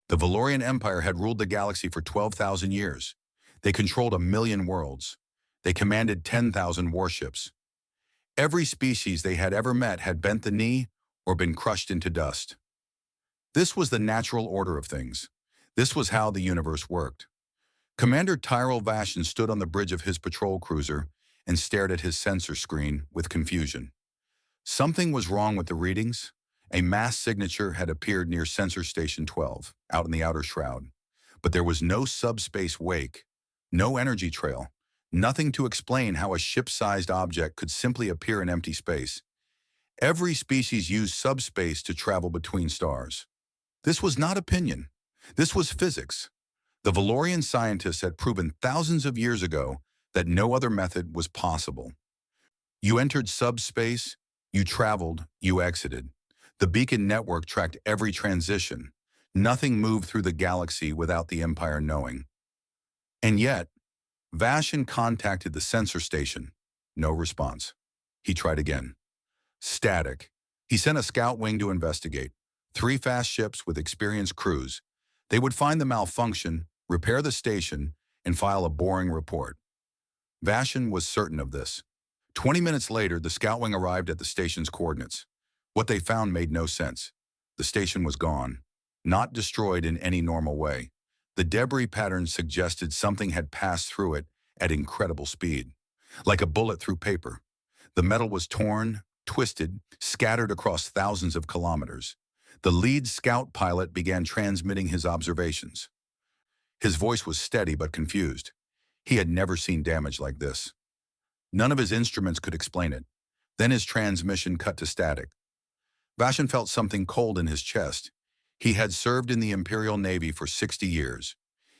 The Valorian Empire had ruled the galaxy for 12,000 years. They controlled 1,000,000 worlds. They commanded 10,000 warships. Every species they had ever met had bent the knee or been crushed into dust. This was the natural order of things. This was how the universe worked. Commander Tyrell Vashon stood on the bridge of his patrol cruiser and stared at his sensor screen with confusion. Something was wrong with the readings. A mass signature had appeared near Sensor Station 12, out in the outer shroud. But there was no subspace wake, no energy trail, nothing to explain how a ship-sized object could simply appear in empty space. Every species used subspace to travel between stars. This was not opinion. This was physics. The Valorian scientists had proven thousands of years ago that no other method was possible. You entered subspace, you traveled, you exited. The beacon network tracked every transition. Nothing moved through the galaxy without the Empire knowing. And yet, Vashon contacted the sensor station. No response. He tried again. Static. He sent a scout wing to investigate. 3 fast ships with experienced crews. They would find the malfunction, repair the station, and file a boring report. Vashon was certain of this. 20 minutes later, the scout wing arrived at the station's coordinates. What they found made no sense. The station was gone, not destroyed in any normal way. The debris pattern suggested something had passed through it at incredible speed, like a bullet through paper. The metal was torn, twisted, scattered across thousands of kilometers. The lead scout pilot began transmitting his observations. His voice was steady but confused. He had never seen damage like this. None of his instruments could explain it. Then his transmission cut to static. Vashon felt something cold in his chest. He had served in the Imperial Navy for 60 years.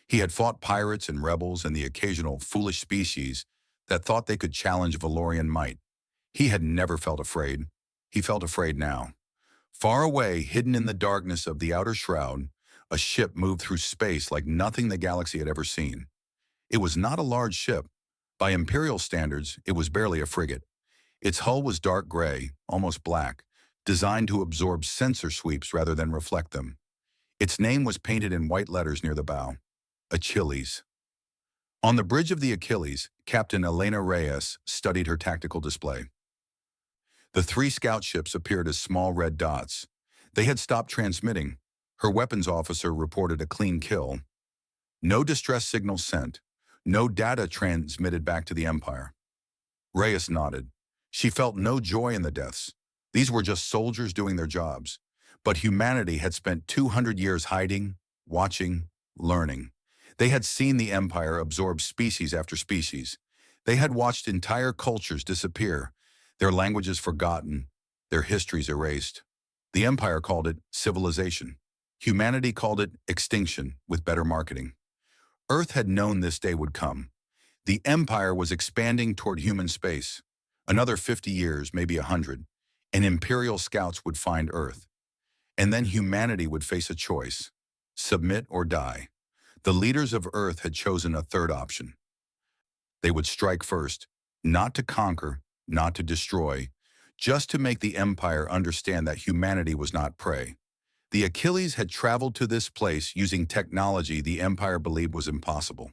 He had fought pirates and rebels and the occasional foolish species that thought they could challenge Valorian might. He had never felt afraid. He felt afraid now. Far away, hidden in the darkness of the outer shroud, a ship moved through space like nothing the galaxy had ever seen. It was not a large ship. By Imperial standards, it was barely a frigate. Its hull was dark gray, almost black, designed to absorb sensor sweeps rather than reflect them. Its name was painted in white letters near the bow. Achilles. On the bridge of the Achilles, Captain Elena Reyes studied her tactical display. The 3 scout ships appeared as small red dots. They had stopped transmitting. Her weapons officer reported a clean kill. No distress signals sent. No data transmitted back to the Empire. Reyes nodded. She felt no joy in the deaths. These were just soldiers doing their jobs. But humanity had spent 200 years hiding, watching, learning. They had seen the Empire absorb species after species. They had watched entire cultures disappear, their languages forgotten, their histories erased. The Empire called it civilization. Humanity called it extinction with better marketing. Earth had known this day would come. The Empire was expanding toward human space. Another 50 years, maybe 100, and Imperial scouts would find Earth. And then humanity would face a choice: submit or die. The leaders of Earth had chosen a third option. They would strike first, not to conquer, not to destroy, just to make the Empire understand that humanity was not prey. The Achilles had traveled to this place using technology the Empire believed was impossible.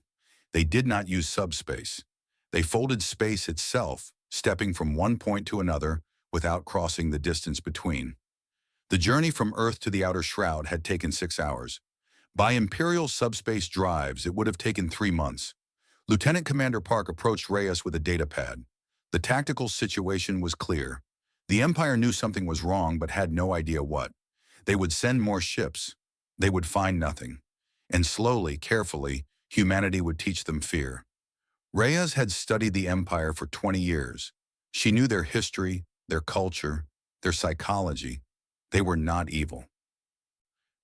They did not use subspace. They folded space itself, stepping from one point to another without crossing the distance between. The journey from Earth to the outer shroud had taken 6 hours. By Imperial subspace drives, it would have taken 3 months. Lieutenant Commander Park approached Reyes with a data pad. The tactical situation was clear. The Empire knew something was wrong but had no idea what. They would send more ships. They would find nothing. And slowly, carefully, humanity would teach them fear. Reyes had studied the Empire for 20 years. She knew their history, their culture, their psychology. They were not evil.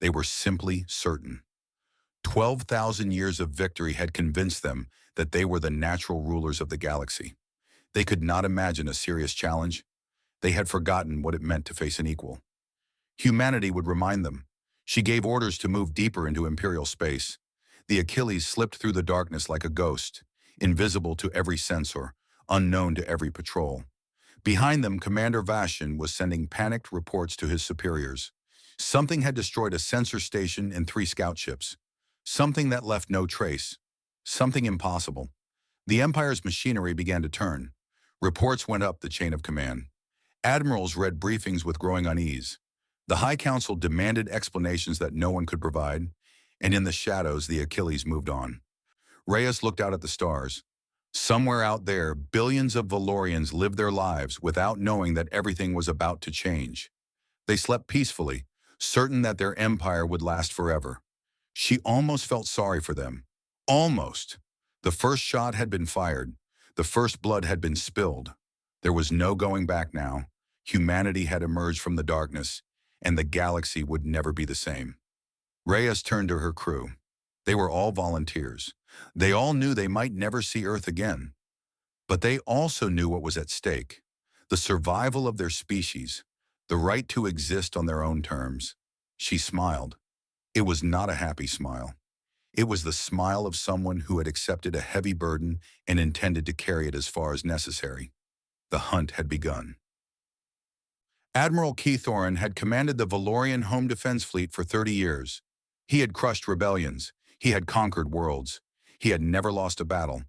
They were simply certain. 12,000 years of victory had convinced them that they were the natural rulers of the galaxy. They could not imagine a serious challenge. They had forgotten what it meant to face an equal. Humanity would remind them. She gave orders to move deeper into Imperial space. The Achilles slipped through the darkness like a ghost, invisible to every sensor, unknown to every patrol. Behind them, Commander Vashon was sending panicked reports to his superiors. Something had destroyed a sensor station and 3 scout ships. Something that left no trace. Something impossible. The Empire's machinery began to turn. Reports went up the chain of command. Admirals read briefings with growing unease. The High Council demanded explanations that no one could provide, and in the shadows the Achilles moved on. Reyes looked out at the stars. Somewhere out there, billions of Valorians lived their lives without knowing that everything was about to change. They slept peacefully, certain that their empire would last forever. She almost felt sorry for them. Almost. The first shot had been fired. The first blood had been spilled. There was no going back now. Humanity had emerged from the darkness, and the galaxy would never be the same. Reyes turned to her crew. They were all volunteers. They all knew they might never see Earth again. But they also knew what was at stake: the survival of their species, the right to exist on their own terms. She smiled. It was not a happy smile. It was the smile of someone who had accepted a heavy burden and intended to carry it as far as necessary. The hunt had begun. Admiral Keythoran had commanded the Valorian Home Defense Fleet for 30 years. He had crushed rebellions. He had conquered worlds. He had never lost a battle.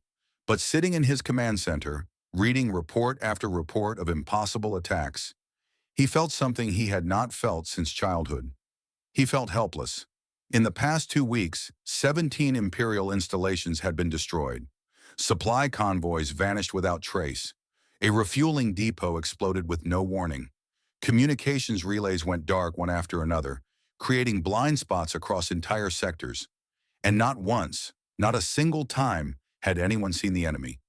But sitting in his command center, reading report after report of impossible attacks, he felt something he had not felt since childhood. He felt helpless. In the past 2 weeks, 17 Imperial installations had been destroyed. Supply convoys vanished without trace. A refueling depot exploded with no warning. Communications relays went dark one after another, creating blind spots across entire sectors. And not once, not a single time, had anyone seen the enemy.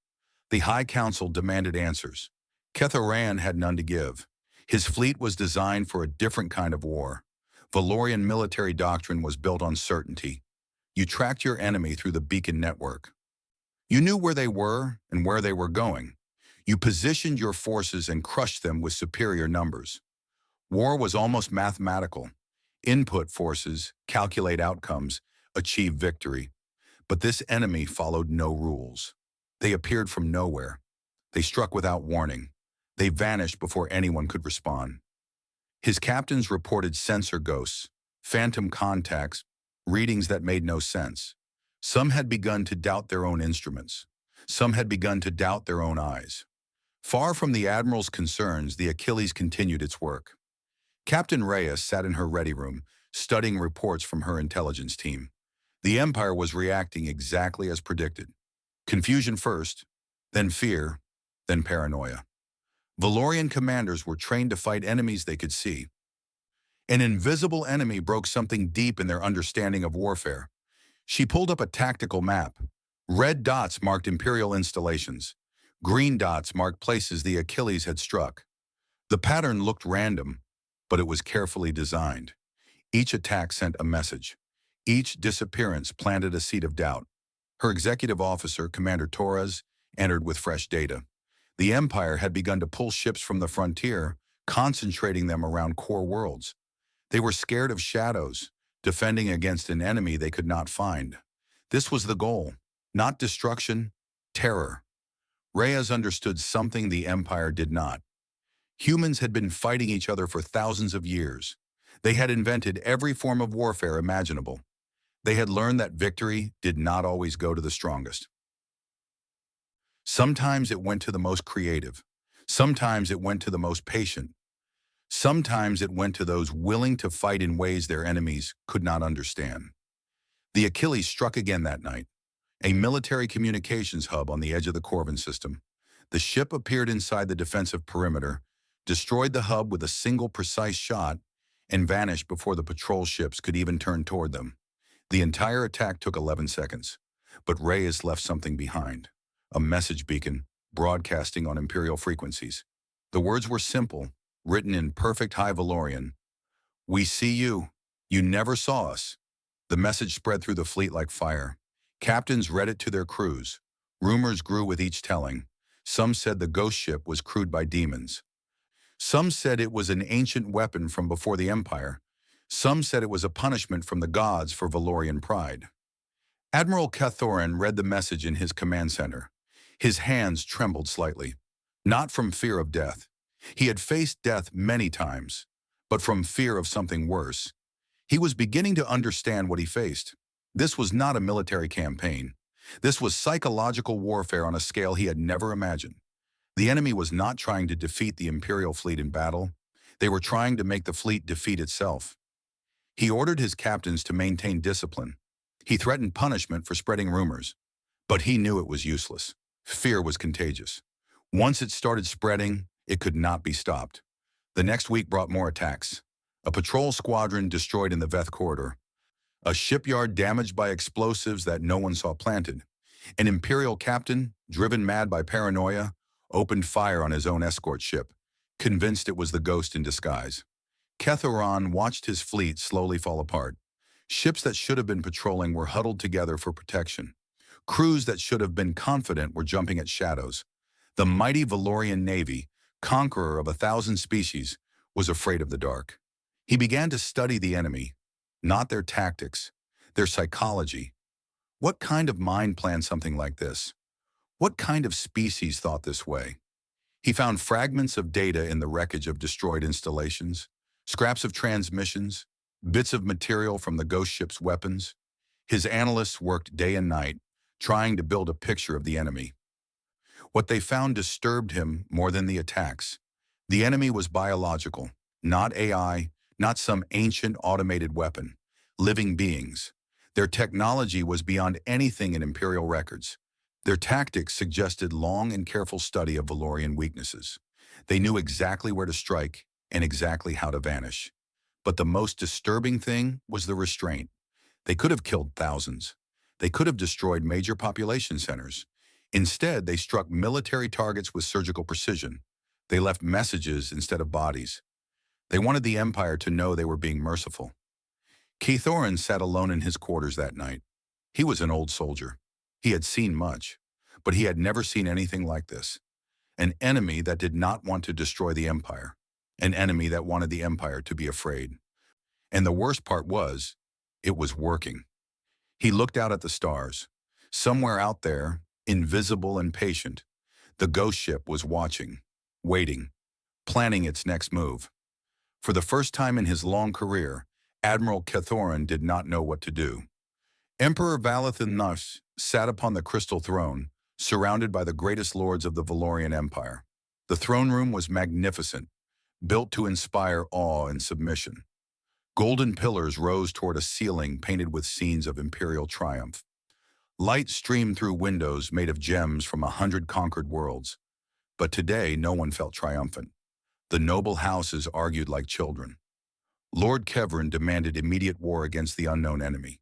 The High Council demanded answers. Kethoran had none to give. His fleet was designed for a different kind of war. Valorian military doctrine was built on certainty. You tracked your enemy through the beacon network. You knew where they were and where they were going. You positioned your forces and crushed them with superior numbers. War was almost mathematical. Input forces, calculate outcomes, achieve victory. But this enemy followed no rules. They appeared from nowhere. They struck without warning. They vanished before anyone could respond. His captains reported sensor ghosts, phantom contacts, readings that made no sense. Some had begun to doubt their own instruments. Some had begun to doubt their own eyes. Far from the Admiral's concerns, the Achilles continued its work. Captain Reyes sat in her ready room, studying reports from her intelligence team. The Empire was reacting exactly as predicted. Confusion first, then fear, then paranoia. Valorian commanders were trained to fight enemies they could see. An invisible enemy broke something deep in their understanding of warfare. She pulled up a tactical map. Red dots marked Imperial installations. Green dots marked places the Achilles had struck. The pattern looked random, but it was carefully designed. Each attack sent a message. Each disappearance planted a seed of doubt. Her executive officer, Commander Torres, entered with fresh data. The Empire had begun to pull ships from the frontier, concentrating them around core worlds. They were scared of shadows, defending against an enemy they could not find. This was the goal, not destruction, terror. Reyes understood something the Empire did not. Humans had been fighting each other for thousands of years. They had invented every form of warfare imaginable. They had learned that victory did not always go to the strongest. Sometimes it went to the most creative. Sometimes it went to the most patient. Sometimes it went to those willing to fight in ways their enemies could not understand. The Achilles struck again that night, a military communications hub on the edge of the Corvin system. The ship appeared inside the defensive perimeter, destroyed the hub with a single precise shot, and vanished before the patrol ships could even turn toward them. The entire attack took 11 seconds, but Reyes left something behind. A message beacon, broadcasting on Imperial frequencies. The words were simple, written in perfect High Valorian. "We see you. You never saw us." The message spread through the fleet like fire. Captains read it to their crews. Rumors grew with each telling. Some said the ghost ship was crewed by demons. Some said it was an ancient weapon from before the Empire. Some said it was a punishment from the gods for Valorian pride. Admiral Kethoran read the message in his command center. His hands trembled slightly, not from fear of death. He had faced death many times, but from fear of something worse. He was beginning to understand what he faced. This was not a military campaign. This was psychological warfare on a scale he had never imagined. The enemy was not trying to defeat the Imperial fleet in battle. They were trying to make the fleet defeat itself. He ordered his captains to maintain discipline. He threatened punishment for spreading rumors. But he knew it was useless. Fear was contagious. Once it started spreading, it could not be stopped. The next week brought more attacks. A patrol squadron destroyed in the Veth corridor. A shipyard damaged by explosives that no one saw planted. An Imperial captain, driven mad by paranoia, opened fire on his own escort ship, convinced it was the Ghost in disguise. Kethoran watched his fleet slowly fall apart. Ships that should have been patrolling were huddled together for protection. Crews that should have been confident were jumping at shadows. The mighty Valorian navy, conqueror of 1,000 species, was afraid of the dark. He began to study the enemy, not their tactics, their psychology. What kind of mind planned something like this? What kind of species thought this way? He found fragments of data in the wreckage of destroyed installations, scraps of transmissions, bits of material from the ghost ship's weapons. His analysts worked day and night, trying to build a picture of the enemy. What they found disturbed him more than the attacks. The enemy was biological, not AI, not some ancient automated weapon. Living beings. Their technology was beyond anything in Imperial records. Their tactics suggested long and careful study of Valorian weaknesses. They knew exactly where to strike and exactly how to vanish. But the most disturbing thing was the restraint. They could have killed thousands. They could have destroyed major population centers. Instead, they struck military targets with surgical precision. They left messages instead of bodies. They wanted the Empire to know they were being merciful. Kethoran sat alone in his quarters that night. He was an old soldier. He had seen much, but he had never seen anything like this. An enemy that did not want to destroy the Empire. An enemy that wanted the Empire to be afraid. And the worst part was, it was working. He looked out at the stars. Somewhere out there, invisible and patient, the ghost ship was watching, waiting, planning its next move. For the first time in his long career, Admiral Kethoran did not know what to do. Emperor Valathan Nus sat upon the crystal throne, surrounded by the greatest lords of the Valorian Empire. The throne room was magnificent, built to inspire awe and submission. Golden pillars rose toward a ceiling painted with scenes of imperial triumph. Light streamed through windows made of gems from 100 conquered worlds. But today, no one felt triumphant. The noble houses argued like children. Lord Kevran demanded immediate war against the unknown enemy.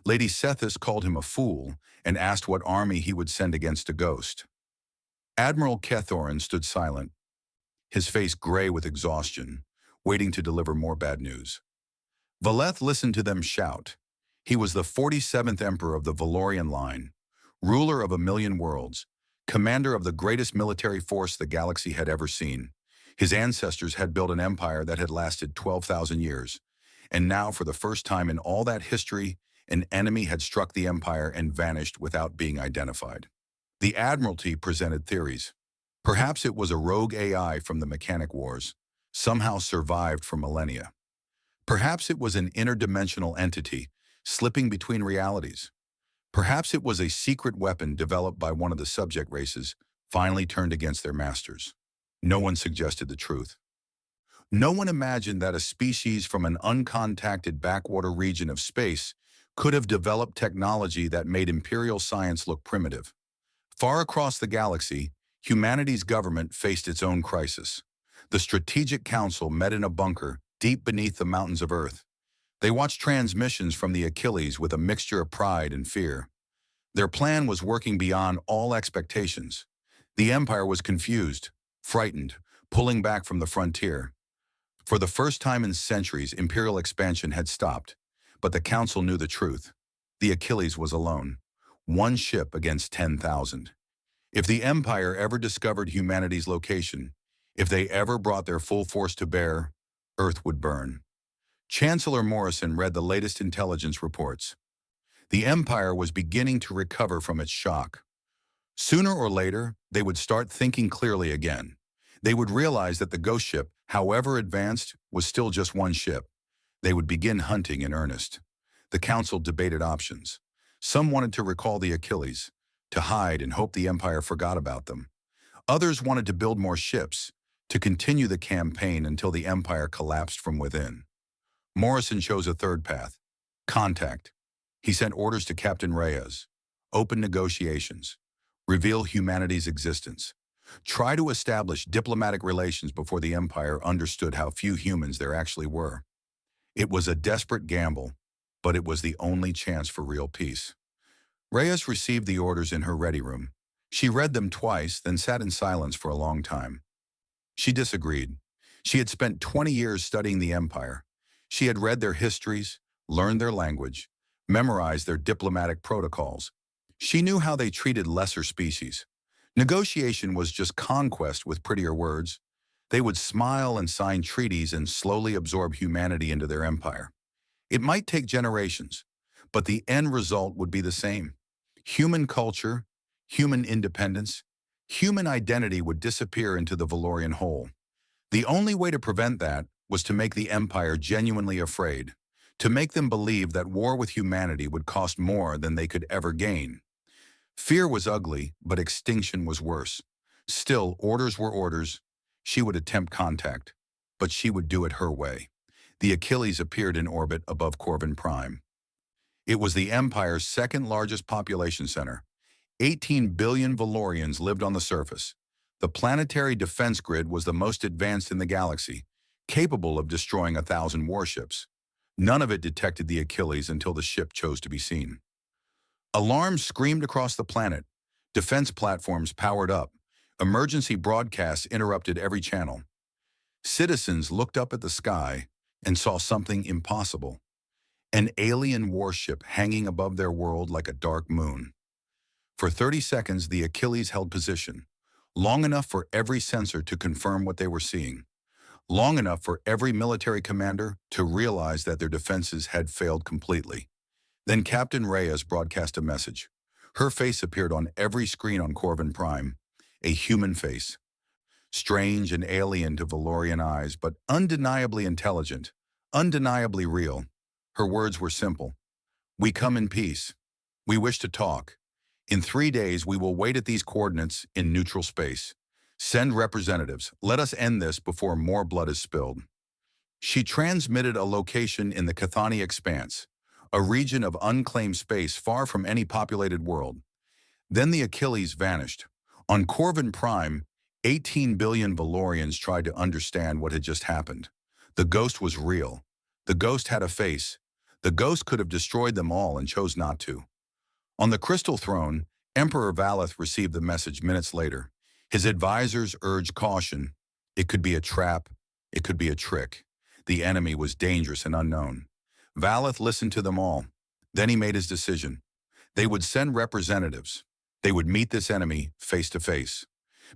Lady Sethis called him a fool and asked what army he would send against a ghost. Admiral Kethoran stood silent, his face gray with exhaustion, waiting to deliver more bad news. Valeth listened to them shout. He was the 47th emperor of the Valorian line, ruler of 1,000,000 worlds, commander of the greatest military force the galaxy had ever seen. His ancestors had built an empire that had lasted 12,000 years, and now for the first time in all that history, an enemy had struck the empire and vanished without being identified. The Admiralty presented theories. Perhaps it was a rogue AI from the Mechanic Wars, somehow survived for millennia. Perhaps it was an interdimensional entity, slipping between realities. Perhaps it was a secret weapon developed by one of the subject races, finally turned against their masters. No one suggested the truth. No one imagined that a species from an uncontacted backwater region of space could have developed technology that made imperial science look primitive. Far across the galaxy, humanity's government faced its own crisis. The Strategic Council met in a bunker deep beneath the mountains of Earth. They watched transmissions from the Achilles with a mixture of pride and fear. Their plan was working beyond all expectations. The Empire was confused, frightened, pulling back from the frontier. For the first time in centuries, imperial expansion had stopped, but the Council knew the truth. The Achilles was alone, one ship against 10,000. If the Empire ever discovered humanity's location, if they ever brought their full force to bear, Earth would burn. Chancellor Morrison read the latest intelligence reports. The Empire was beginning to recover from its shock. Sooner or later, they would start thinking clearly again. They would realize that the ghost ship however advanced, was still just one ship. They would begin hunting in earnest. The council debated options. Some wanted to recall the Achilles, to hide and hope the Empire forgot about them. Others wanted to build more ships, to continue the campaign until the Empire collapsed from within. Morrison chose a third path: contact. He sent orders to Captain Reyes. Open negotiations. Reveal humanity's existence. Try to establish diplomatic relations before the Empire understood how few humans there actually were. It was a desperate gamble, but it was the only chance for real peace. Reyes received the orders in her ready room. She read them twice, then sat in silence for a long time. She disagreed. She had spent 20 years studying the Empire. She had read their histories, learned their language, memorized their diplomatic protocols. She knew how they treated lesser species. Negotiation was just conquest with prettier words. They would smile and sign treaties and slowly absorb humanity into their empire. It might take generations, but the end result would be the same. Human culture, human independence, human identity would disappear into the Valorian whole. The only way to prevent that was to make the Empire genuinely afraid, to make them believe that war with humanity would cost more than they could ever gain. Fear was ugly, but extinction was worse. Still, orders were orders. She would attempt contact, but she would do it her way. The Achilles appeared in orbit above Corvin Prime. It was the Empire's second-largest population center. 18 billion Valorians lived on the surface. The planetary defense grid was the most advanced in the galaxy, capable of destroying 1,000 warships. None of it detected the Achilles until the ship chose to be seen. Alarms screamed across the planet. Defense platforms powered up. Emergency broadcasts interrupted every channel. Citizens looked up at the sky and saw something impossible: an alien warship hanging above their world like a dark moon. For 30 seconds, the Achilles held position, long enough for every sensor to confirm what they were seeing, long enough for every military commander to realize that their defenses had failed completely. Then Captain Reyes broadcast a message. Her face appeared on every screen on Corvin Prime, a human face. Strange and alien to Valorian eyes, but undeniably intelligent, undeniably real. Her words were simple. "We come in peace. We wish to talk. In 3 days, we will wait at these coordinates in neutral space. Send representatives. Let us end this before more blood is spilled." She transmitted a location in the Cathani Expanse, a region of unclaimed space far from any populated world. Then the Achilles vanished. On Corvin Prime, 18 billion Valorians tried to understand what had just happened. The ghost was real. The ghost had a face. The ghost could have destroyed them all and chose not to. On the Crystal Throne, Emperor Valeth received the message minutes later. His advisors urged caution. It could be a trap. It could be a trick. The enemy was dangerous and unknown. Valeth listened to them all. Then he made his decision. They would send representatives. They would meet this enemy face to face.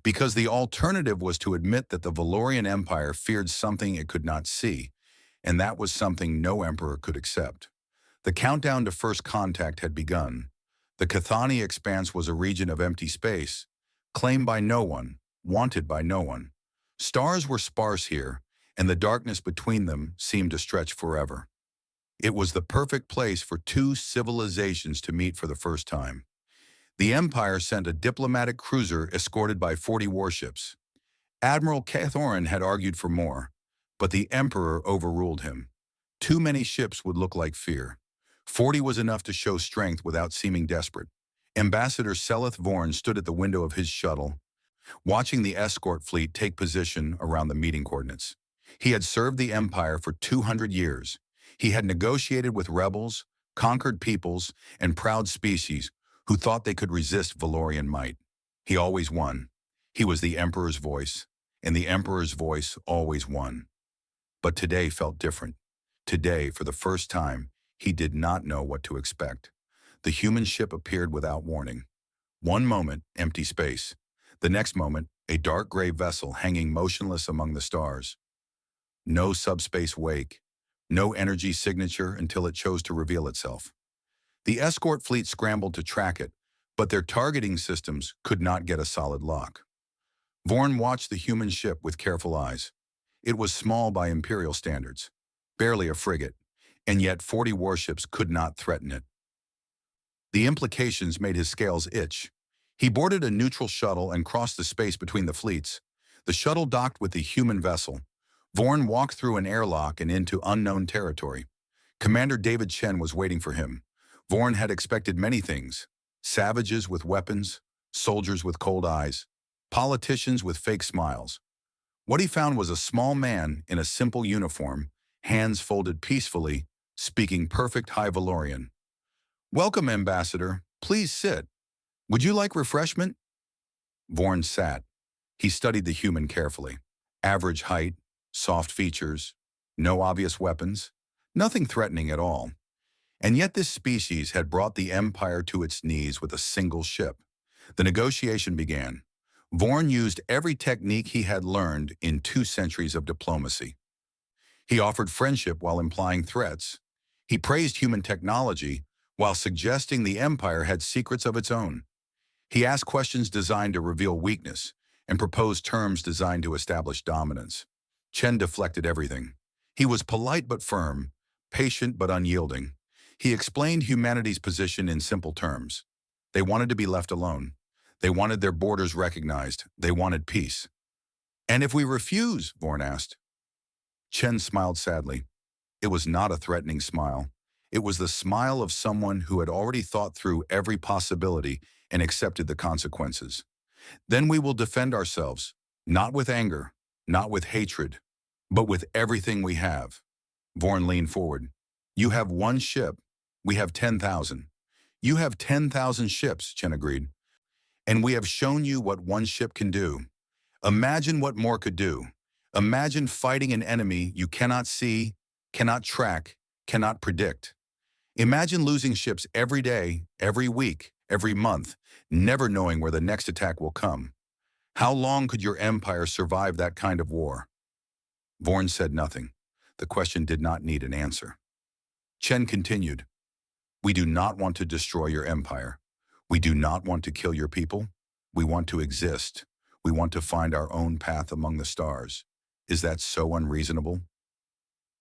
Because the alternative was to admit that the Valorian Empire feared something it could not see, and that was something no emperor could accept. The countdown to first contact had begun. The Cathani Expanse was a region of empty space, claimed by no one, wanted by no one. Stars were sparse here, and the darkness between them seemed to stretch forever. It was the perfect place for two civilizations to meet for the first time. The Empire sent a diplomatic cruiser escorted by 40 warships. Admiral Cathorin had argued for more, but the Emperor overruled him. Too many ships would look like fear. 40 was enough to show strength without seeming desperate. Ambassador Seleth Vorn stood at the window of his shuttle, watching the escort fleet take position around the meeting coordinates. He had served the Empire for 200 years. He had negotiated with rebels, conquered peoples, and proud species who thought they could resist Valorian might. He always won. He was the Emperor's voice, and the Emperor's voice always won. But today felt different. Today, for the first time, he did not know what to expect. The human ship appeared without warning. One moment, empty space. The next moment, a dark gray vessel hanging motionless among the stars. No subspace wake, no energy signature until it chose to reveal itself. The escort fleet scrambled to track it, but their targeting systems could not get a solid lock. Vorn watched the human ship with careful eyes. It was small by Imperial standards, barely a frigate, and yet 40 warships could not threaten it. The implications made his scales itch. He boarded a neutral shuttle and crossed the space between the fleets. The shuttle docked with the human vessel. Vorn walked through an airlock and into unknown territory. Commander David Chen was waiting for him. Vorn had expected many things: savages with weapons, soldiers with cold eyes, politicians with fake smiles. What he found was a small man in a simple uniform, hands folded peacefully, speaking perfect High Valorian. "Welcome, Ambassador. Please sit. Would you like refreshment?" Vorn sat. He studied the human carefully. Average height, soft features, no obvious weapons, nothing threatening at all. And yet this species had brought the Empire to its knees with a single ship. The negotiation began. Vorn used every technique he had learned in 2 centuries of diplomacy. He offered friendship while implying threats. He praised human technology while suggesting the Empire had secrets of its own. He asked questions designed to reveal weakness and proposed terms designed to establish dominance. Chen deflected everything. He was polite but firm, patient but unyielding. He explained humanity's position in simple terms. They wanted to be left alone. They wanted their borders recognized. They wanted peace. "And if we refuse?" Vorn asked. Chen smiled sadly. It was not a threatening smile. It was the smile of someone who had already thought through every possibility and accepted the consequences. "Then we will defend ourselves, not with anger, not with hatred, but with everything we have." Vorn leaned forward. "You have 1 ship. We have 10,000. "You have 10,000 ships," Chen agreed. "And we have shown you what 1 ship can do. Imagine what more could do. Imagine fighting an enemy you cannot see, cannot track, cannot predict. Imagine losing ships every day, every week, every month, never knowing where the next attack will come. How long could your empire survive that kind of war?" Vorn said nothing. The question did not need an answer. Chen continued. "We do not want to destroy your empire. We do not want to kill your people. We want to exist. We want to find our own path among the stars. Is that so unreasonable?"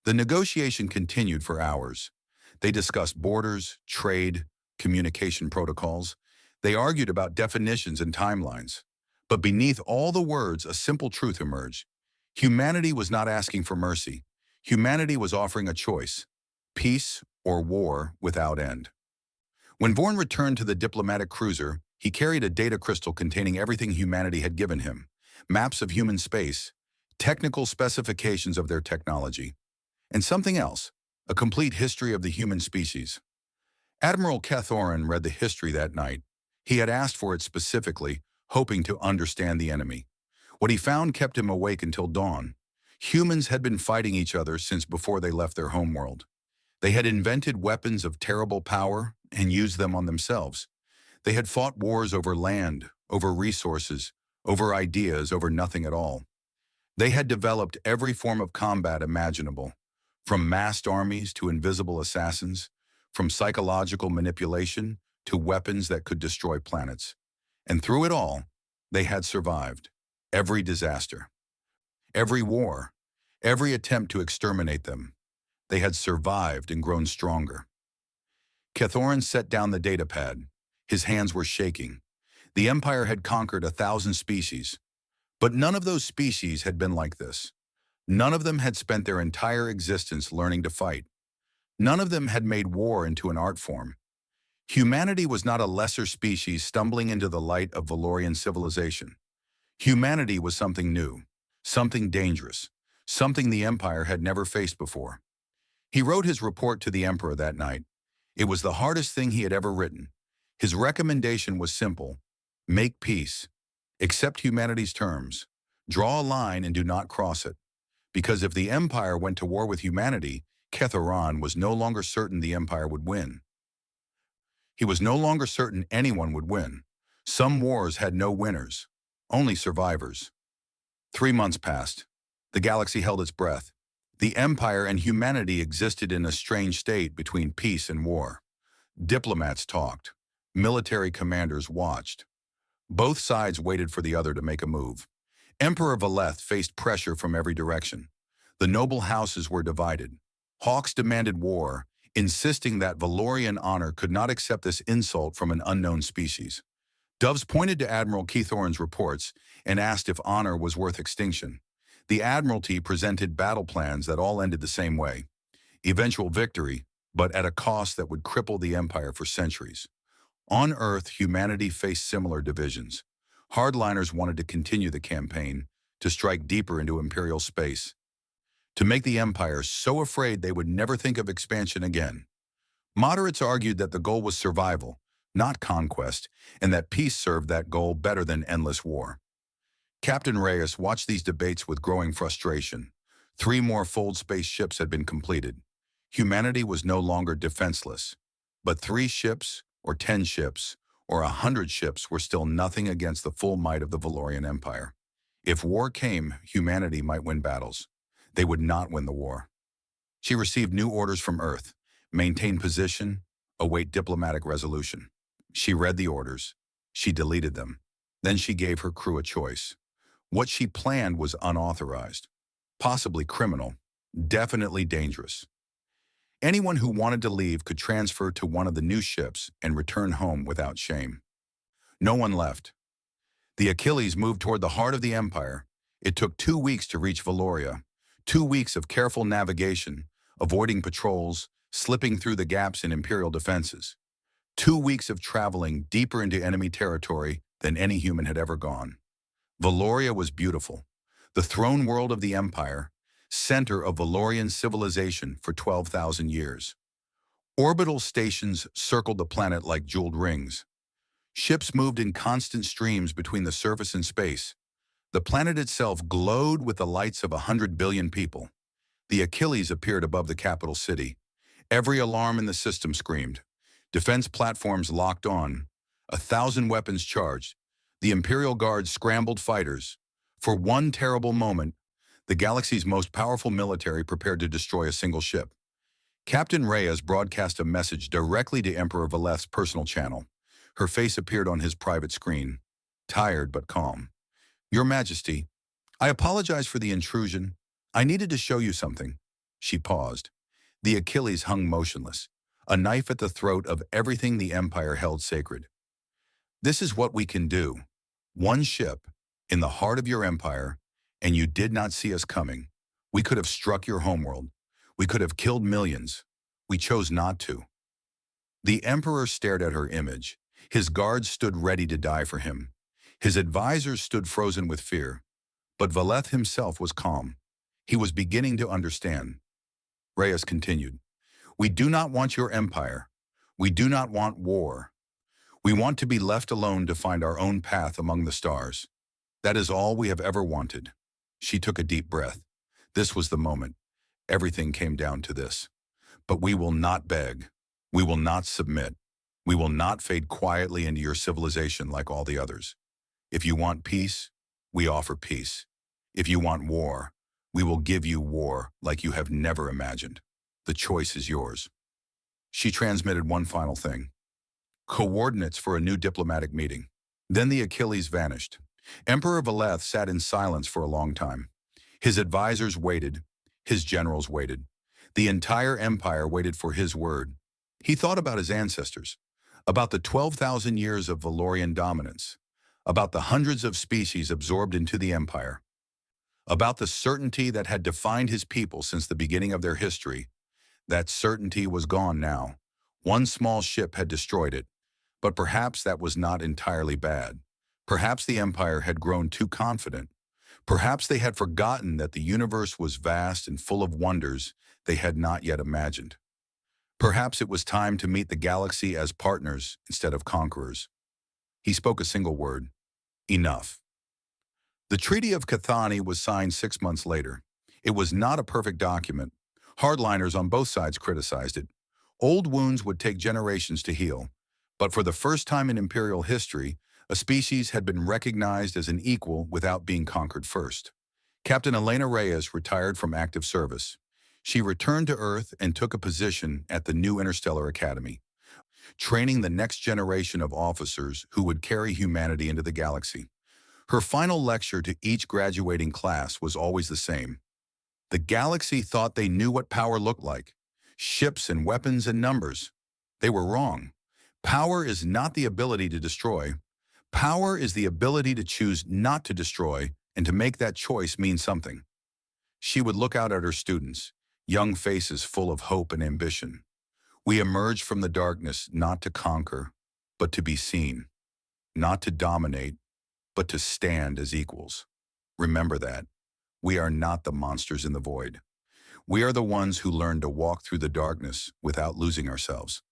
The negotiation continued for hours. They discussed borders, trade, communication protocols. They argued about definitions and timelines. But beneath all the words, a simple truth emerged. Humanity was not asking for mercy. Humanity was offering a choice: peace or war without end. When Vorn returned to the diplomatic cruiser, he carried a data crystal containing everything humanity had given him: maps of human space, technical specifications of their technology, and something else: a complete history of the human species. Admiral Kethoran read the history that night. He had asked for it specifically, hoping to understand the enemy. What he found kept him awake until dawn. Humans had been fighting each other since before they left their homeworld. They had invented weapons of terrible power and used them on themselves. They had fought wars over land, over resources, over ideas, over nothing at all. They had developed every form of combat imaginable, from massed armies to invisible assassins, from psychological manipulation to weapons that could destroy planets. And through it all, they had survived. Every disaster, every war, every attempt to exterminate them. They had survived and grown stronger. Kethoran set down the datapad. His hands were shaking. The Empire had conquered 1,000 species. But none of those species had been like this. None of them had spent their entire existence learning to fight. None of them had made war into an art form. Humanity was not a lesser species stumbling into the light of Valorian civilization. Humanity was something new, something dangerous, something the Empire had never faced before. He wrote his report to the Emperor that night. It was the hardest thing he had ever written. His recommendation was simple: make peace. Accept humanity's terms. Draw a line and do not cross it. Because if the Empire went to war with humanity, Kethoran was no longer certain the Empire would win. He was no longer certain anyone would win. Some wars had no winners, only survivors. 3 months passed. The galaxy held its breath. The Empire and humanity existed in a strange state between peace and war. Diplomats talked. Military commanders watched. Both sides waited for the other to make a move. Emperor Valeth faced pressure from every direction. The noble houses were divided. Hawks demanded war, insisting that Valorian honor could not accept this insult from an unknown species. Doves pointed to Admiral Keythorn's reports and asked if honor was worth extinction. The Admiralty presented battle plans that all ended the same way. Eventual victory, but at a cost that would cripple the Empire for centuries. On Earth, humanity faced similar divisions. Hardliners wanted to continue the campaign, to strike deeper into Imperial space, to make the Empire so afraid they would never think of expansion again. Moderates argued that the goal was survival, not conquest, and that peace served that goal better than endless war. Captain Reyes watched these debates with growing frustration. 3 more fold space ships had been completed. Humanity was no longer defenseless. But 3 ships, or 10 ships, or 100 ships were still nothing against the full might of the Valorian Empire. If war came, humanity might win battles. They would not win the war. She received new orders from Earth. Maintain position, await diplomatic resolution. She read the orders. She deleted them. Then she gave her crew a choice. What she planned was unauthorized, possibly criminal, definitely dangerous. Anyone who wanted to leave could transfer to one of the new ships and return home without shame. No one left. The Achilles moved toward the heart of the Empire. It took 2 weeks to reach Valoria, 2 weeks of careful navigation, avoiding patrols, slipping through the gaps in Imperial defenses. 2 weeks of traveling deeper into enemy territory than any human had ever gone. Valoria was beautiful, the throne world of the Empire, center of Valorian civilization for 12,000 years. Orbital stations circled the planet like jeweled rings. Ships moved in constant streams between the surface and space. The planet itself glowed with the lights of 100 billion people. The Achilles appeared above the capital city. Every alarm in the system screamed. Defense platforms locked on. 1,000 weapons charged. The Imperial Guard scrambled fighters. For one terrible moment, the galaxy's most powerful military prepared to destroy a single ship. Captain Reyes broadcast a message directly to Emperor Valeth's personal channel. Her face appeared on his private screen, tired but calm. Your Majesty, I apologize for the intrusion. I needed to show you something. She paused. The Achilles hung motionless, a knife at the throat of everything the Empire held sacred. This is what we can do. One ship, in the heart of your empire, and you did not see us coming. We could have struck your homeworld. We could have killed millions. We chose not to. The Emperor stared at her image. His guards stood ready to die for him. His advisors stood frozen with fear. But Valeth himself was calm. He was beginning to understand. Reyes continued, We do not want your empire. We do not want war. We want to be left alone to find our own path among the stars. That is all we have ever wanted. She took a deep breath. This was the moment. Everything came down to this. But we will not beg. We will not submit. We will not fade quietly into your civilization like all the others. If you want peace, we offer peace. If you want war, we will give you war like you have never imagined. The choice is yours. She transmitted one final thing. Coordinates for a new diplomatic meeting. Then the Achilles vanished. Emperor Valeth sat in silence for a long time. His advisors waited. His generals waited. The entire empire waited for his word. He thought about his ancestors, about the 12,000 years of Valorian dominance, about the hundreds of species absorbed into the empire, about the certainty that had defined his people since the beginning of their history. That certainty was gone now. One small ship had destroyed it, but perhaps that was not entirely bad. Perhaps the empire had grown too confident. Perhaps they had forgotten that the universe was vast and full of wonders they had not yet imagined. Perhaps it was time to meet the galaxy as partners instead of conquerors. He spoke a single word. Enough. The Treaty of Cathani was signed 6 months later. It was not a perfect document. Hardliners on both sides criticized it. Old wounds would take generations to heal. But for the first time in Imperial history, a species had been recognized as an equal without being conquered first. Captain Elena Reyes retired from active service. She returned to Earth and took a position at the new Interstellar Academy, training the next generation of officers who would carry humanity into the galaxy. Her final lecture to each graduating class was always the same. The galaxy thought they knew what power looked like. Ships and weapons and numbers. They were wrong. Power is not the ability to destroy. Power is the ability to choose not to destroy and to make that choice mean something. She would look out at her students, young faces full of hope and ambition. We emerge from the darkness not to conquer, but to be seen. Not to dominate, but to stand as equals. Remember that. We are not the monsters in the void. We are the ones who learn to walk through the darkness without losing ourselves.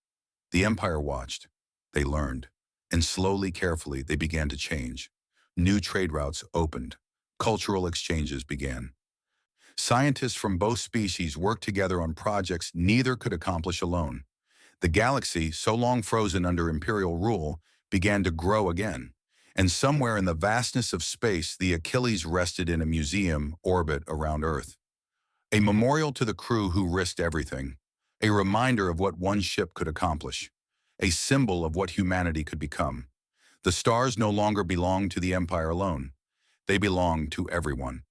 The Empire watched. They learned. And slowly, carefully, they began to change. New trade routes opened. Cultural exchanges began. Scientists from both species worked together on projects neither could accomplish alone. The galaxy, so long frozen under Imperial rule, began to grow again. And somewhere in the vastness of space, the Achilles rested in a museum orbit around Earth. A memorial to the crew who risked everything. A reminder of what one ship could accomplish. A symbol of what humanity could become. The stars no longer belong to the Empire alone. They belong to everyone.